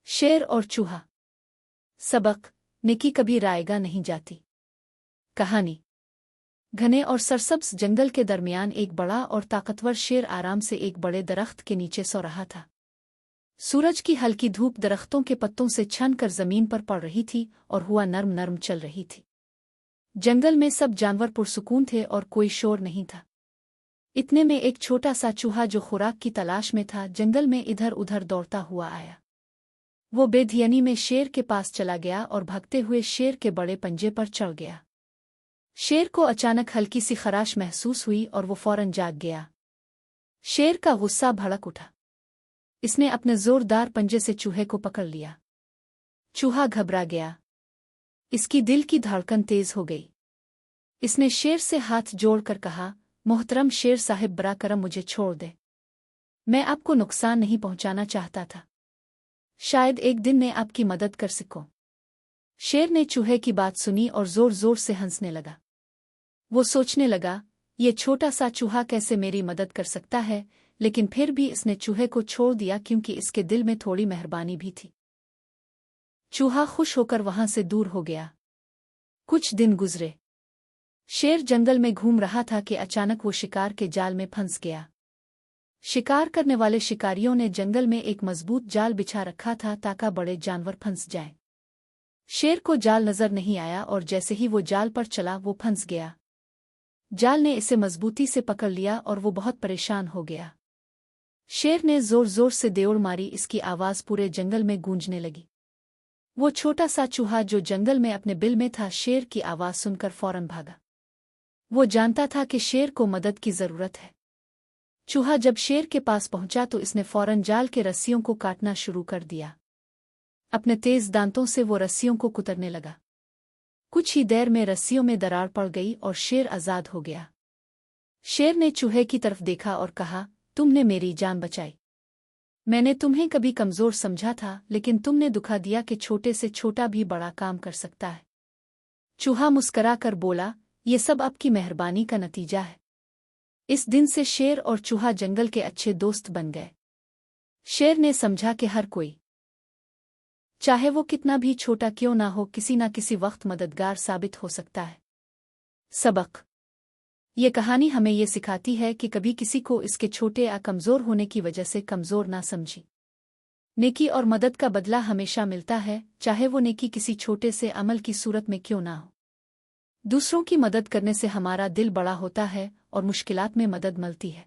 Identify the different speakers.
Speaker 1: शेर और चूहा। सबक, नेकी कभी रायगा नहीं जाती। कहानी। घने और सरसब्ज जंगल के दरमियान एक बड़ा और ताकतवर शेर आराम से एक बड़े दरख्त के नीचे सो रहा था। सूरज की हल्की धूप दरख्तों के पत्तों से छन कर जमीन पर पड़ रही थी और हुआ नर्म नर्म चल रही थी। जंगल में सब जानवर पुरसुकून थे और कोई शोर नहीं था। इतने में एक छोटा सा चूहा जो खुराक की तलाश में था जंगल में इधर उधर दौड़ता हुआ आया। वो बेधियनी में शेर के पास चला गया और भागते हुए शेर के बड़े पंजे पर चढ़ गया। शेर को अचानक हल्की सी खराश महसूस हुई और वो फौरन जाग गया। शेर का गुस्सा भड़क उठा। इसने अपने जोरदार पंजे से चूहे को पकड़ लिया। चूहा घबरा गया। इसकी दिल की धड़कन तेज हो गई। इसने शेर से हाथ जोड़कर कहा, मोहतरम शेर साहिब, बरा करम मुझे छोड़ दे। मैं आपको नुकसान नहीं पहुंचाना चाहता था। शायद एक दिन मैं आपकी मदद कर सकूं। शेर ने चूहे की बात सुनी और जोर जोर से हंसने लगा। वो सोचने लगा, ये छोटा सा चूहा कैसे मेरी मदद कर सकता है, लेकिन फिर भी इसने चूहे को छोड़ दिया क्योंकि इसके दिल में थोड़ी मेहरबानी भी थी। चूहा खुश होकर वहां से दूर हो गया। कुछ दिन गुजरे। शेर जंगल में घूम रहा था कि अचानक वो शिकार के जाल में फंस गया। शिकार करने वाले शिकारियों ने जंगल में एक मजबूत जाल बिछा रखा था ताकि बड़े जानवर फंस जाएं। शेर को जाल नजर नहीं आया और जैसे ही वो जाल पर चला वो फंस गया। जाल ने इसे मजबूती से पकड़ लिया और वो बहुत परेशान हो गया। शेर ने जोर जोर से देउड़ मारी। इसकी आवाज पूरे जंगल में गूंजने लगी। वो छोटा सा चूहा जो जंगल में अपने बिल में था शेर की आवाज सुनकर फौरन भागा। वो जानता था कि शेर को मदद की जरूरत है। चूहा जब शेर के पास पहुंचा तो इसने फौरन जाल के रस्सियों को काटना शुरू कर दिया। अपने तेज दांतों से वो रस्सियों को कुतरने लगा। कुछ ही देर में रस्सियों में दरार पड़ गई और शेर आजाद हो गया। शेर ने चूहे की तरफ देखा और कहा, तुमने मेरी जान बचाई। मैंने तुम्हें कभी कमजोर समझा था, लेकिन तुमने दुखा दिया कि छोटे से छोटा भी बड़ा काम कर सकता है। चूहा मुस्करा कर बोला, ये सब आपकी मेहरबानी का नतीजा है। इस दिन से शेर और चूहा जंगल के अच्छे दोस्त बन गए। शेर ने समझा कि हर कोई, चाहे वो कितना भी छोटा क्यों ना हो, किसी न किसी वक्त मददगार साबित हो सकता है। सबक, ये कहानी हमें ये सिखाती है कि कभी किसी को इसके छोटे या कमजोर होने की वजह से कमजोर ना समझी। नेकी और मदद का बदला हमेशा मिलता है, चाहे वो नेकी किसी छोटे से अमल की सूरत में क्यों ना हो। दूसरों की मदद करने से हमारा दिल बड़ा होता है और मुश्किलात में मदद मिलती है।